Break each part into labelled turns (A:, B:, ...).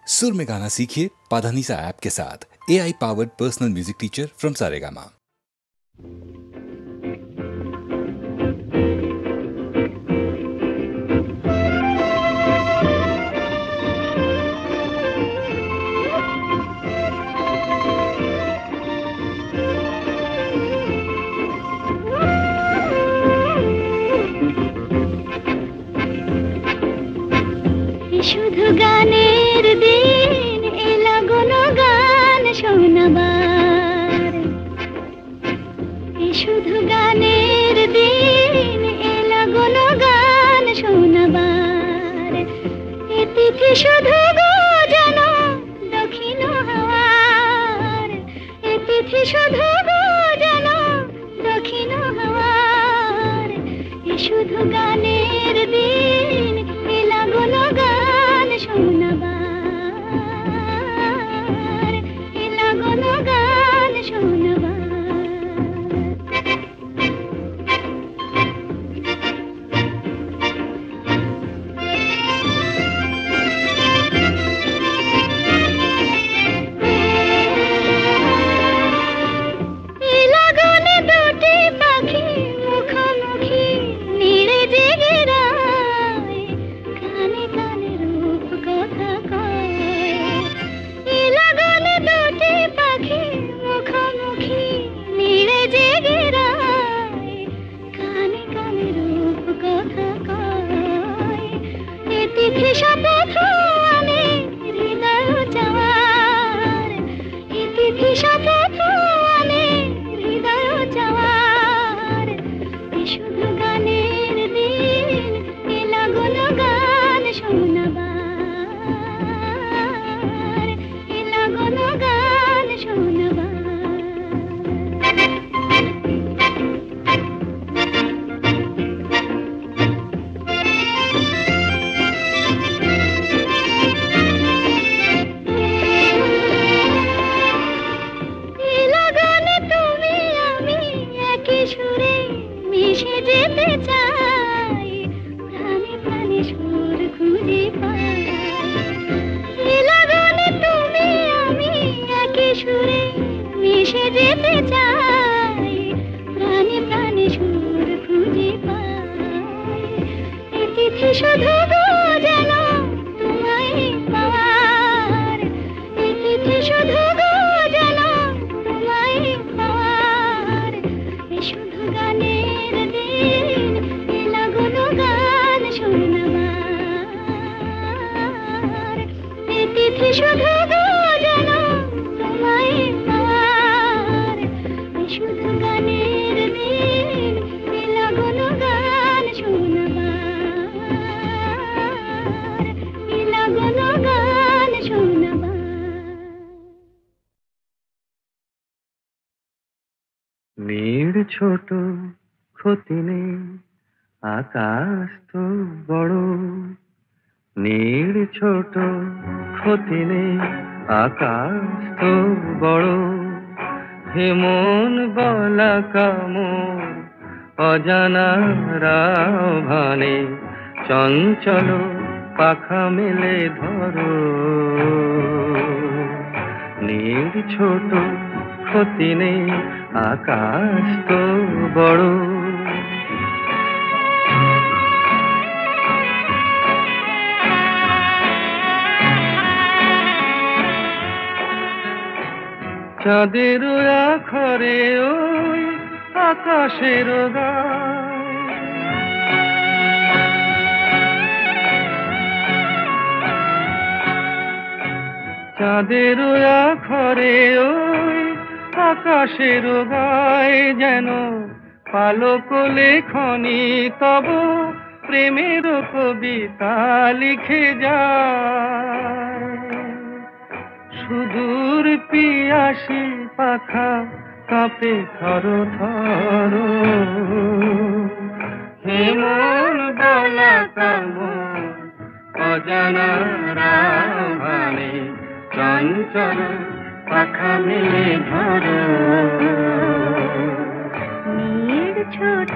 A: सुर में गाना सीखिए पाधानीसा ऐप के साथ। AI powered personal music teacher from Saregama.
B: শুধু গানের দিন এলা কোনো গান শোনাবার, শুধু গানের দিন এলা কোনো গান শোনাবার। এ তিথি শুধু গো যেন দক্ষিণ হাওয়ার, এ তিথি শুধু গো যেন দক্ষিণ হাওয়ার। এ শুধু গানের দিন এলা কোনো গান শোনাবার, এলা কোনো গান শোনাবার।
C: নীড় ছোট ক্ষতি নেই আকাশ তো বড়, নীড় ছোট ক্ষতি নেই আকাশ তো বড়। হে মন বলা কামন অজানা রাভানে, চঞ্চল পাখা মেলে ধরো। নীড় ছোট ক্ষতি নেই আকাশ তো বড়। চাঁদের আখরে ওই আকাশের গায়, চাঁদের আখরে ওই আকাশের গায় যেন পালক লেখনি তব প্রেমের কবিতা লিখে যায়। সুদূর পিয়াসী পাখা কাঁপে থর থর, হে মন বলা কামন অজানা রাভানে, চঞ্চল পাখা মেলে ধরো।
B: নীড় ছোট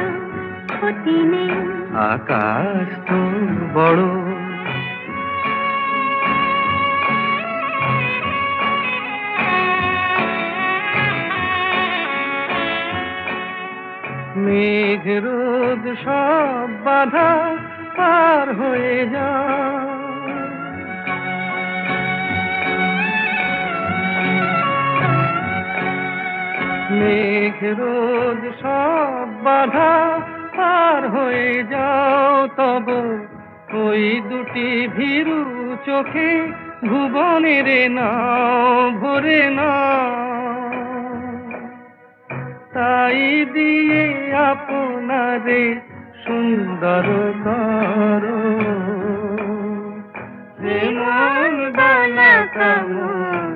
B: ক্ষতি নেই
C: আকাশ তো বড়। মেঘ রোদ সব বাধা পার হয়ে যায়। মেঘ রোদ সব বাধা পার হয়ে যাও, তব ওই দুটি ভীরু চোখে ভুবনের নাও ভরে না। তাই দিয়ে আপনারে সুন্দর করো, যে মন বালা কামন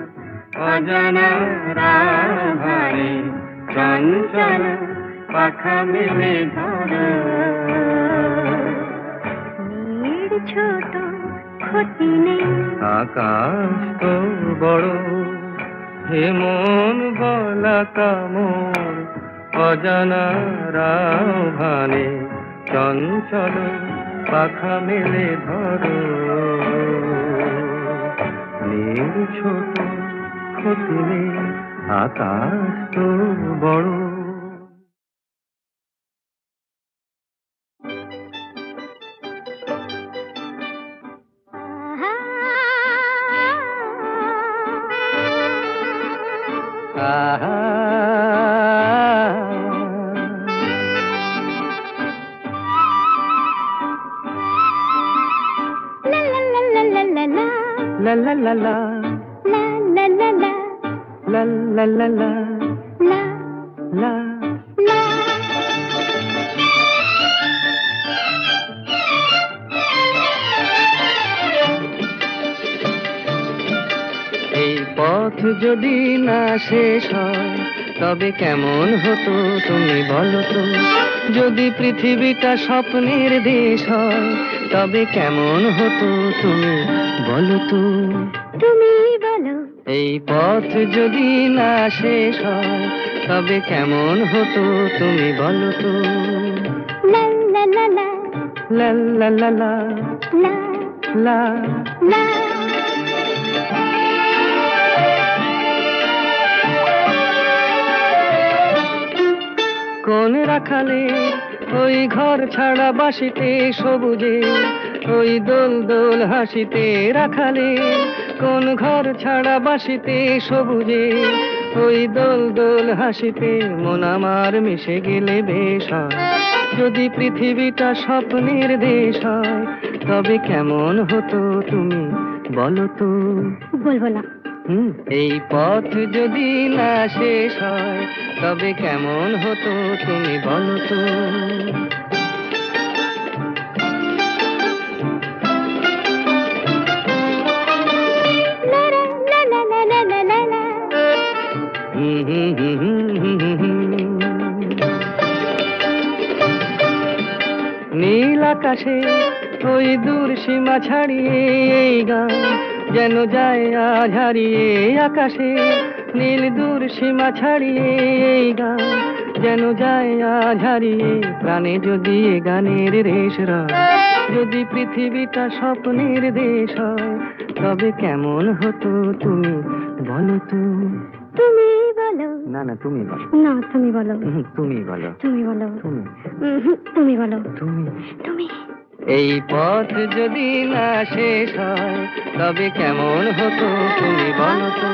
C: অজানা রাহারে চঞ্চল পাখা মেলে ধরো।
B: মেয়ের ছোট ক্ষতি নেই,
C: আকাশ তো বড়, হে মন বলা কামন অজানা রাভানে চঞ্চল পাখা মেলে ধরো। মেয়ের ছোট ক্ষতি নেই, আকাশ তো বড়।
B: আহা,
C: La la la la,
B: la la la la,
C: la la la la,
B: la
C: la.
B: la।
C: এই পথ যদি না শেষ হয় তবে কেমন হতো তুমি বলো তো? যদি পৃথিবীটা স্বপ্নের দেশ হয় তবে কেমন হতো তুমি বলো তো?
B: তুমি বলো।
C: এই পথ যদি না শেষ হয় তবে কেমন হতো তুমি বলো তো?
B: লা লা লা লা,
C: লা লা লা লা,
B: লা
C: লা
B: লা।
C: কোন রাখালে ওই ঘর ছাড়া বাসিতে সবুজে, ওই দোল দোল হাসিতে রাখালে কোন ঘর ছাড়া বাসিতে সবুজে, ওই দোল দোল হাসিতে মন আমার মিশে গেলে বেশ হয়। যদি পৃথিবীটা স্বপ্নের দেশ হয় তবে কেমন হতো তুমি বলো তো?
B: বলবো না।
C: এই পথ যদি না শেষ হয় তবে কেমন হতো তুমি বলো তো?
B: লা লা লা লা লা লা লা লা।
C: নীল আকাশে ওই দূর সীমা ছাড়িয়ে এই গান যেন যায় আজ হারিয়ে। আকাশে নীল দূর সীমা ছাড়িয়ে এই গান যেন যায় আজ হারিয়ে। প্রাণে যদি এ গানের রেশ রয়, যদি পৃথিবীটা স্বপ্নের দেশ হয় তবে কেমন হতো তুমি বলো তো?
B: তুমি বলো।
C: না না তুমি বলো।
B: না তুমি বলো।
C: তুমি বলো।
B: তুমি বলো।
C: তুমি
B: তুমি বলো।
C: তুমি
B: তুমি।
C: এই পথ যদি না শেষ হয় তবে কেমন হতো তুমি বলো তো?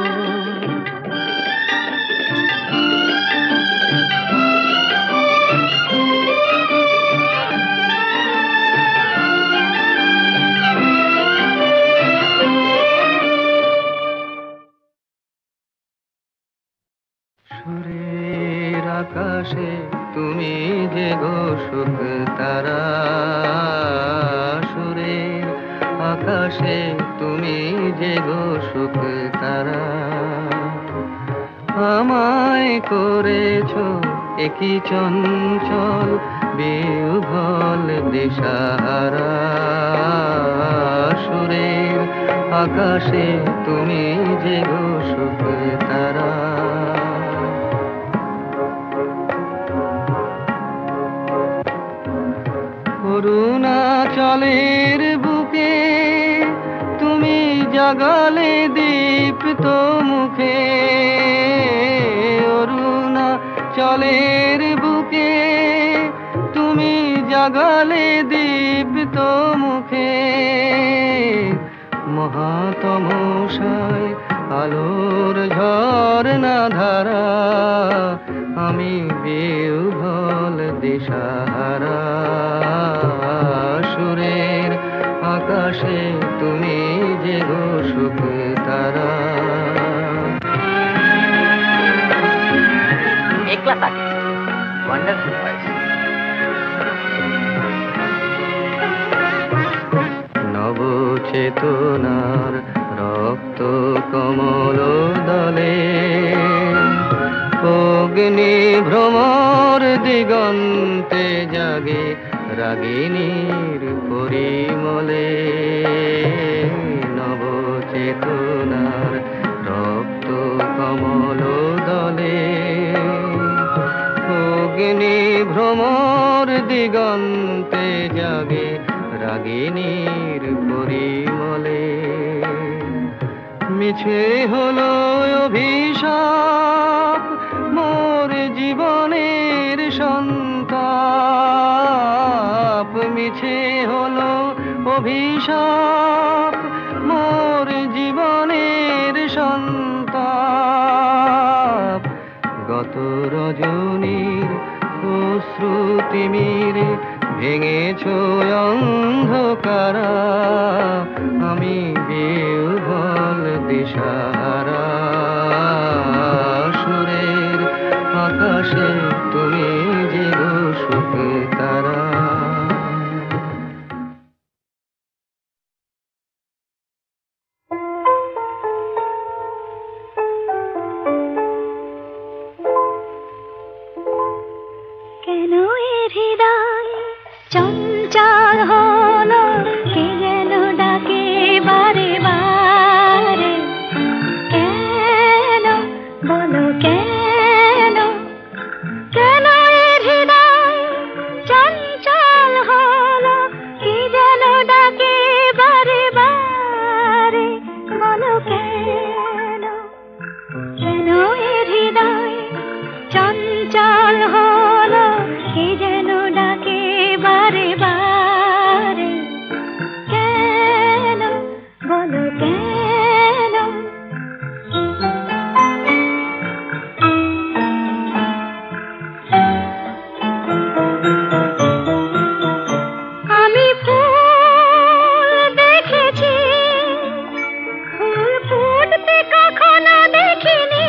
C: সুরের আকাশে তুমি যে গো সুখ তারা, সুরের আকাশে তুমি যে গো সুখ তারা। আমায় করেছো একই চঞ্চল বিহ্বল দিশাহারা। সুরের আকাশে তুমি যে গো সুখ তারা। অরুণাচলের বুকে তুমি জাগালে দীপ্ত মুখে। অরুণাচলের বুকে জাগালে দীপ্ত মুখে মহাতমশায় আলোর ঝরনা ধারা আমি বিহ্বল দিশাহারা সুরের আকাশে তুমি যে গো সুখ তারা
D: একলা থাকে ওয়ান্ডারফুল ভয়েস
C: নবচেতনার রক্ত কমল দলে অগ্নি ভ্রমর দিগন্তে জাগে রাগিনীর পরিমলে নবচেতনার রক্ত কমল দলে অগ্নি ভ্রমর দিগন্তে জাগে রাগিনীর পরিমলে মিছে হলো অভিশাপ মোর জীবনের সন্তাপ মিছে হলো অভিশাপ মোর জীবনের সন্তাপ গত রজনীর অশ্রুতিমির ভেঙেছ অন্ধকারা আমি বিহ্বল দিশাহারা সুরের আকাশে তুমি যে গো সুখ তারা
B: কেন এর হৃদয় চঞ্চল হলো কে যেন ডাকে বারে বারে কেন বলো কেন কেন এর হৃদয় চঞ্চল হলো কে যেন ডাকে বারে বারে বলো কেন কেন এর হৃদয় চঞ্চল হলো কে যেন ডাকে বারে বারে কেন বলো কেন আমি ফুল দেখেছি ফুল ফুটতে কখনো দেখিনি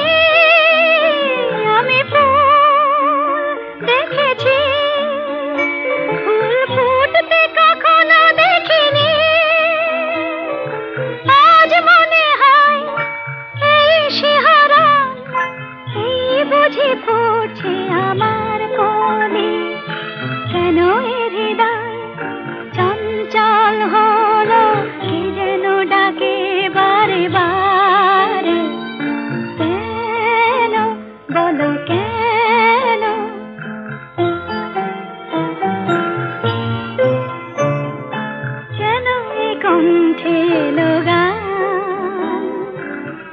B: আমি ফুল দেখেছি ফুল ফুটতে কখনো দেখিনি আজ মনে হয় এই শিহরণ এই বুঝি ফুটছে আমার মনে কেন এর হৃদয় চঞ্চল হলো কে যেন ডাকে বারে বারে কেন বলো কেন কেন এই কণ্ঠে এলো গান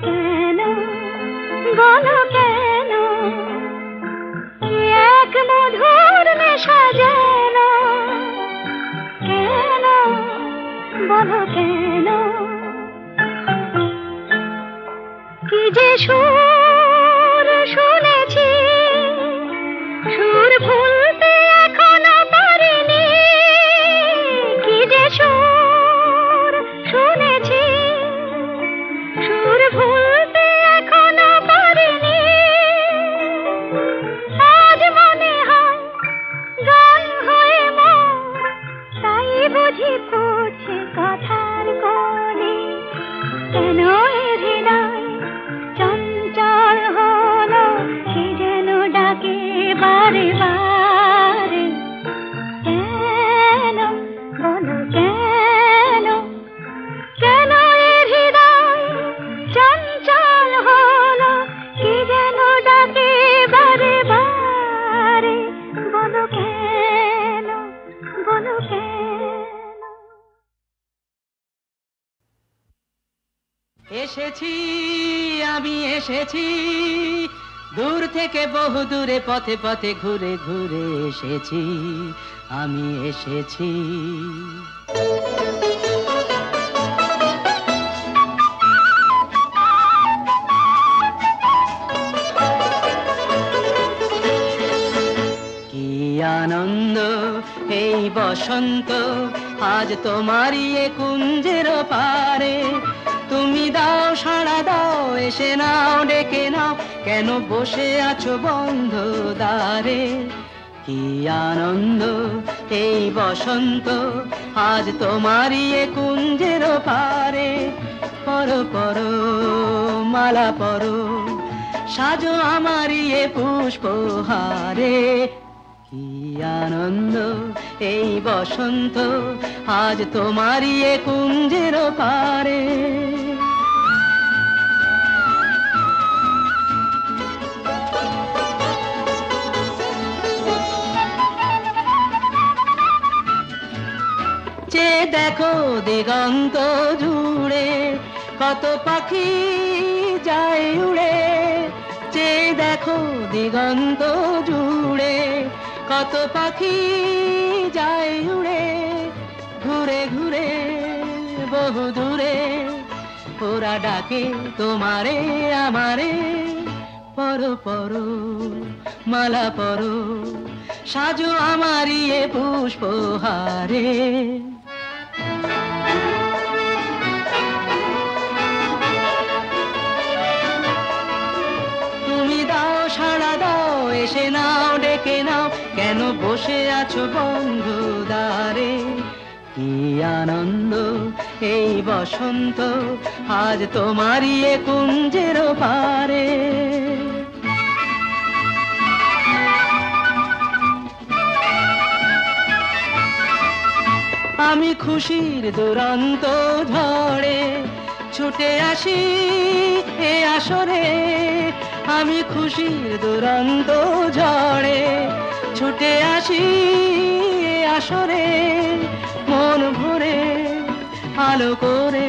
B: কেন বলো কেন এক মধুর নেশা যেন কেন বলো কেন কি যে সুর শুনেছি সুর ভুলতে এখনো পারিনি কি যে সুর শুনেছি সুর ভুলতে এখনো পারিনি আজ মনে হয় গান হয়ে মন তাই বুঝি পড়ছে কথার কলি কেন এর হৃদয় চঞ্চল হলো কে যেন ডাকে বারে বারে কেন বলো কেন কেন এর হৃদয় চঞ্চল হলো কে যেন ডাকে বারে বারে বলো কেন বলো কেন
C: এসেছি আমি এসেছি দূর থেকে বহু দূরে পথে পথে ঘুরে ঘুরে এসেছি, আমি এসেছি। কি আনন্দ এই বসন্ত, আজ তোমারই এ কুঞ্জের পারে। তুমি দাও সাড়া দাও, এসে নাও ডেকে নাও, কেন বসে আছো বন্ধ দ্বারে। কি আনন্দ এই বসন্ত, আজ তোমারই এ কুঞ্জের পারে। পরো পরো মালা পরো, সাজো আমারই এ পুষ্পহারে। কি আনন্দ এই বসন্ত, আজ তোমারই এ কুঞ্জের পারে। চেয়ে দেখো দিগন্ত জুড়ে, কত পাখি যায় উড়ে। চেয়ে দেখো দিগন্ত জুড়ে, কত পাখি যায় উড়ে। ঘুরে ঘুরে বহু দূরে, ওরা ডাকে তোমারে আমারে। পরো পরো মালা পরো, সাজো আমারই এ পুষ্পহারে। তুমি দাও সাড়া দাও, এসে নাও ডেকে নাও, কেন বসে আছো বন্ধ দ্বারে। কি আনন্দ এই বসন্ত, আজ তোমারই এ কুঞ্জের পারে। আমি খুশির দুরন্ত ঝড়ে ছুটে আসি এ আসরে। আমি খুশির দুরন্ত ঝড়ে ছুটে আসি এ আসরে। মন ভরে আলো করে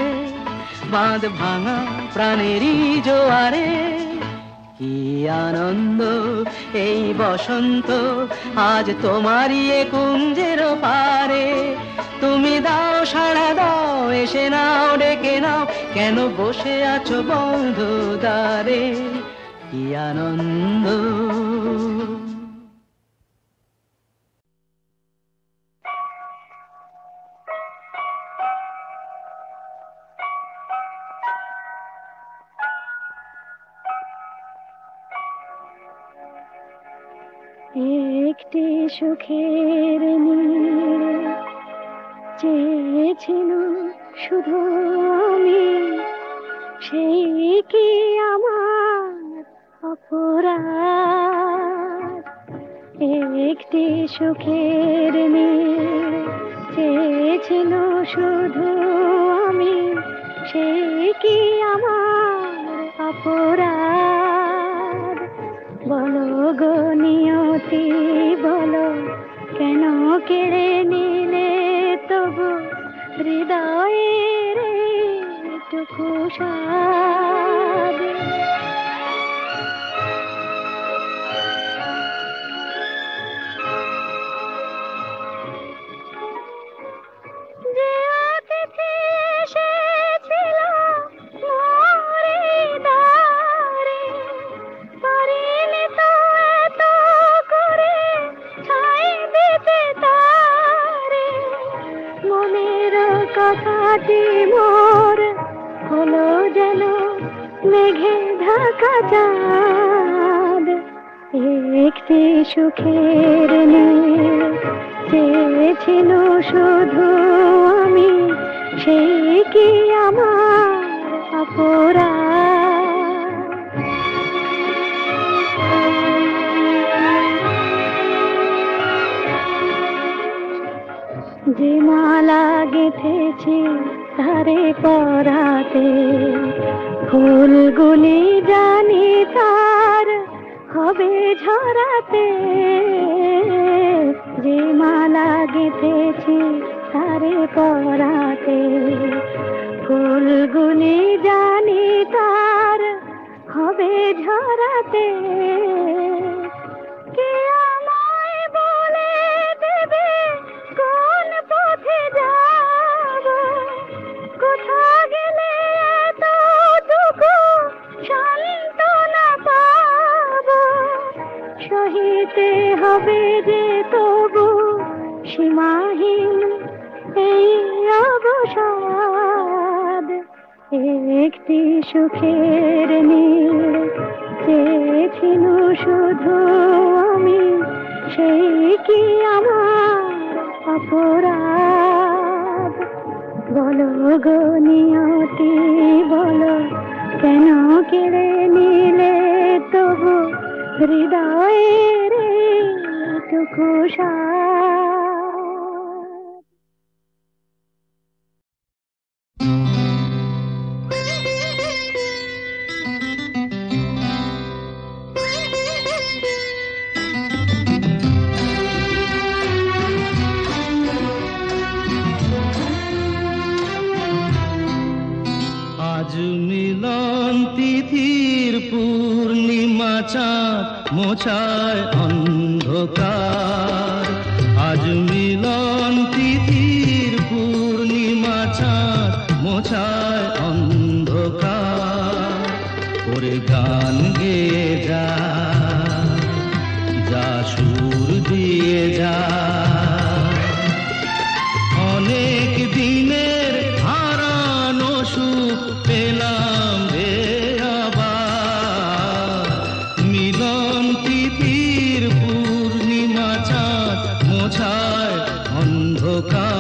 C: বাঁধ ভাঙা প্রাণেরই জোয়ারে। কি আনন্দ এই বসন্ত, আজ তোমারই এ কুঞ্জের পারে। তুমি দাও সাড়া দাও, এসে নাও ডেকে নাও, কেন বসে আছো বন্ধ দ্বারে। কি আনন্দ।
B: একটি সুখের নীড়ে চেয়েছিল শুধু আমি, সেই কি আমার অপরাধ? একটি সুখের নীড়ে চেয়েছিল শুধু আমি, সেই কি আমার অপরাধ? বলো গো নিয়তি বলো, কেন কেড়ে নিলে তবু হৃদয়ের এইটুকু স্বাদ? যে অতিথি এসেছিল মোর দ্বারে, পারিনি তো এত করে ছাই দিতে তারে। মনের কথাটি মোর হলো যেন মেঘে ঢাকা চাঁদ। একটি সুখের নীড় চেয়েছিল শুধু আমি, সেই কি আমার অপরাধ? যে মালা গেঁথেছি তারে পরাতে, ফুলগুলি জানি তার হবে ঝরাতে। যে মালা গেঁথেছি তারে পরাতে, ফুলগুলি জানি তার হবে ঝরাতে। যেতে হবে যে তবু সীমাহীন এই অবসাদ একটি সুখের নীড় চেয়েছিল শুধু আমি সেই কি আমার অপরাধ বলো গো নিয়তি বলো কেন কেড়ে নিলে তবু হৃদয়ের টুকু
C: আজ মিলন তিথির পূর্ণিমা চাঁদ মোছায় অন্ধকার আজ মিলন তিথির পূর্ণিমা চাঁদ মোছায় অন্ধকার ওরে গান গেয়ে যা যা সুর দিয়ে যা অনেক দিনের হারানো সুখ পেলাম রে আবার মিলন তিথির পূর্ণিমা চাঁদ মোছায় অন্ধকার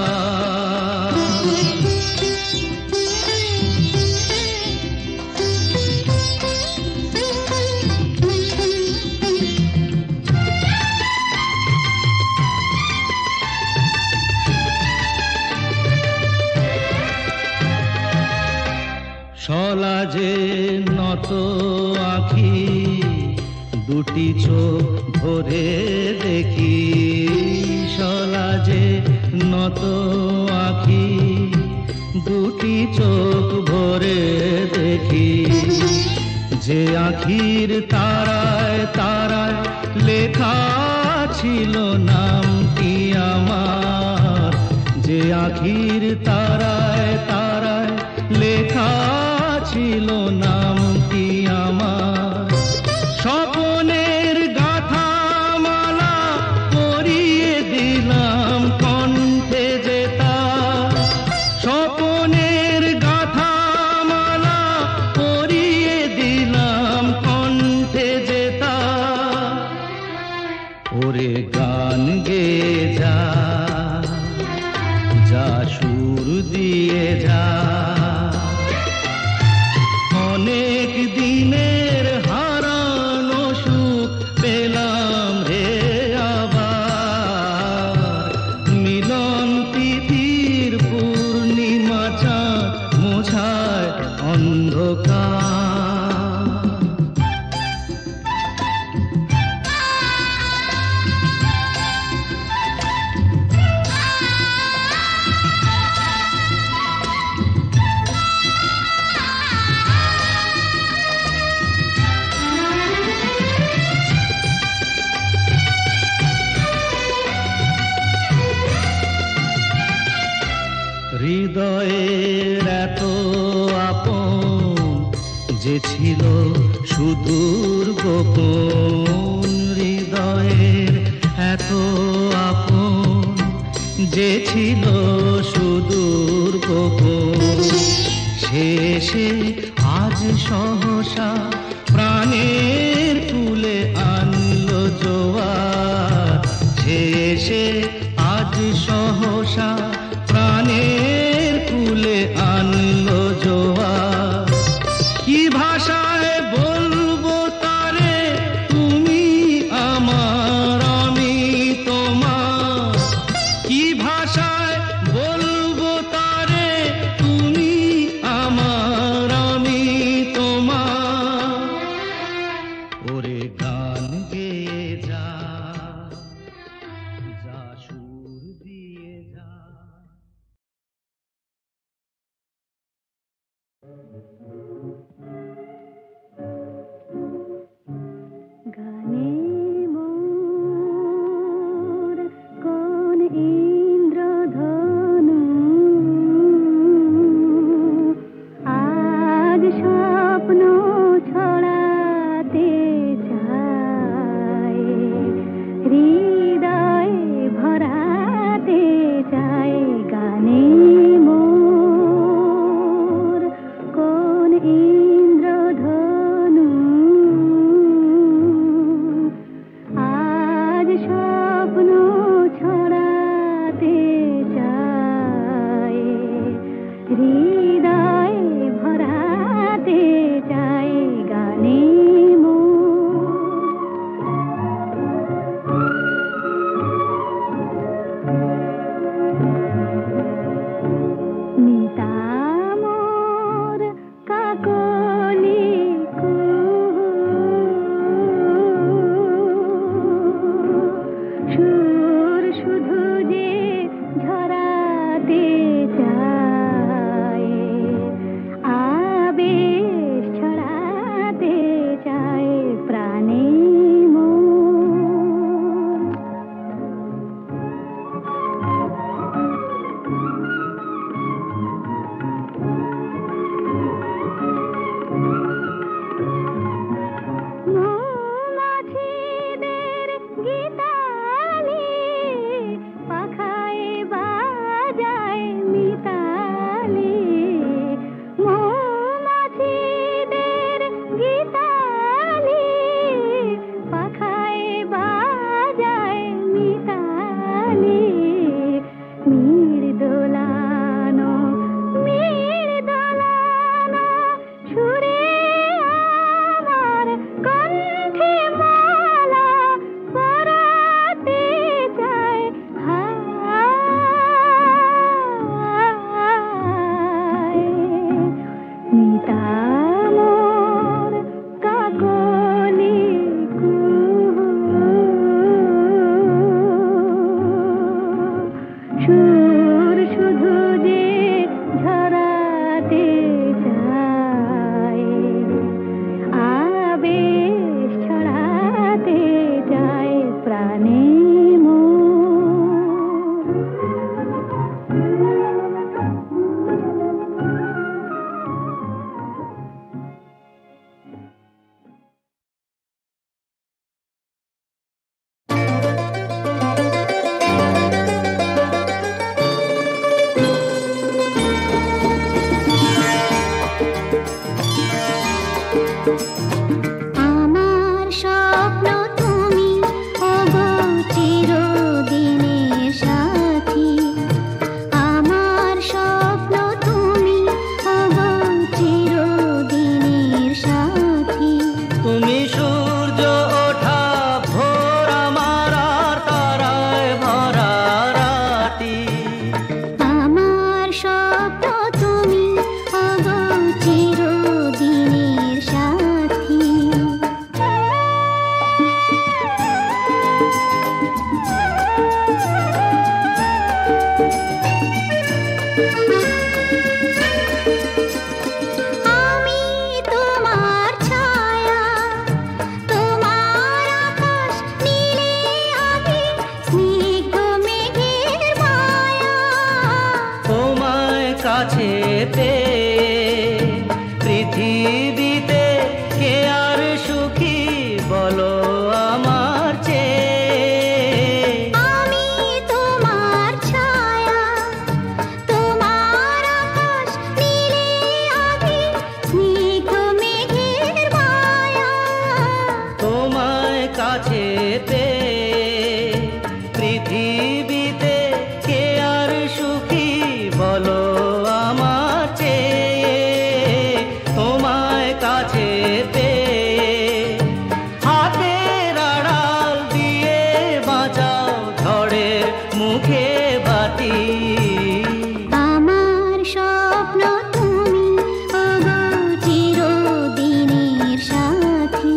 C: শলা যে নত আঁখি দুটি চোখ ভরে দেখি শলা যে নত আঁখি দুটি চোখ ভরে দেখি যে আঁখির তারায় তারায় লেখা ছিল নামটি আমার যে আঁখির তারায় তারায় লেখা ছিল নামটি আমার স্বপনের গাথা মালা পরিয়ে দিলাম কণ্ঠে যেতা স্বপনের গাথা মালা পরিয়ে দিলাম কণ্ঠে যেতা ওরে গান গেয়ে যা যা সুর দিয়ে যা অনেক দিনের হারানো সুখ পেলাম রে আবার মিলন তিথির পূর্ণিমা চাঁদ মোছায় অন্ধকার হৃদয়ের এত আপন যে ছিল সুদূর গোপন হৃদয়ের এত আপন যে ছিল সুদূর গোপন শেষে আজ সহসা প্রাণের কুলে আনলো জোয়ার শেষে আজ সহসা প্রাণের কুলে আনলো জোয়ার কি ভাষায় বলবো তারে তুমি আমার আমি তোমার কি ভাষায় বলবো তারে তুমি আমার আমি তোমার ওরে গান গেয়ে যা যা সুর দিয়ে যা
B: আমার স্বপ্ন তুমি ওগো চিরদিনের সাথী। আমার স্বপ্ন তুমি ওগো চিরদিনের সাথী।
C: তুমি সূর্য ওঠা ভোর আমার আর তারায় ভরা রাতি।
B: আমার স্বপ্ন তুমি ওগো চিরদিনের সাথী। আমি তোমার ছায়া, তোমার আকাশ নীলে আভি, স্নিগ্ধ মেঘের মায়া।
C: তোমায় কাছে পেয়ে পৃথিবীতে কে আর সুখী বলো আমার চেয়ে।
B: আমি তোমার ছায়া, তোমার আকাশ নীলে আভি, স্নিগ্ধ মেঘের মায়া।
C: তোমায় কাছে পেয়ে পৃথিবীতে কে আর সুখী বলো আমার চেয়ে। তোমায় কাছে পেয়ে হাতের আড়াল দিয়ে বাঁচাও ঝড়ের মুখে বাতি।
B: আমার স্বপ্ন তুমি ওগো চিরদিনের সাথী।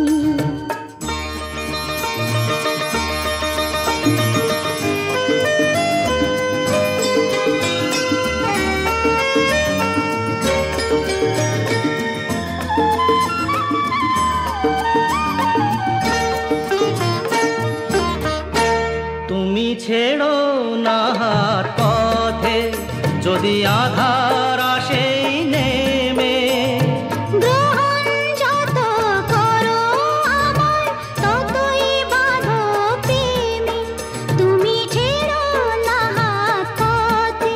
C: তুমি ছেড়ো না হাত পথে যদি আধার আসে নেমে।
B: গ্রহণ যত করো আমায় ততই বাঁধো প্রেমে। তুমি ছেড়ো না হাত পথে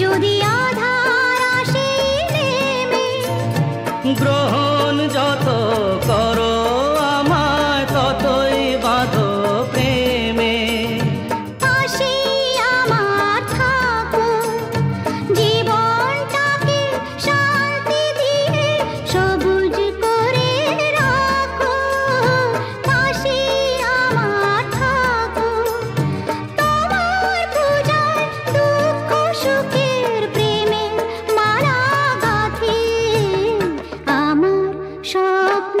B: যদি আধার আসে নেমে।
C: গ্রহণ যত করো আমায় ততই বাঁধো প্রেমে।
B: পাশে আমার থাকো, জীবনটাকে শান্তি দিয়ে সবুজ করে রাখো। পাশে আমার থাকো, তোমার পূজায় দুঃখ সুখের প্রেমে মালা গাঁথি। আমার স্বপ্ন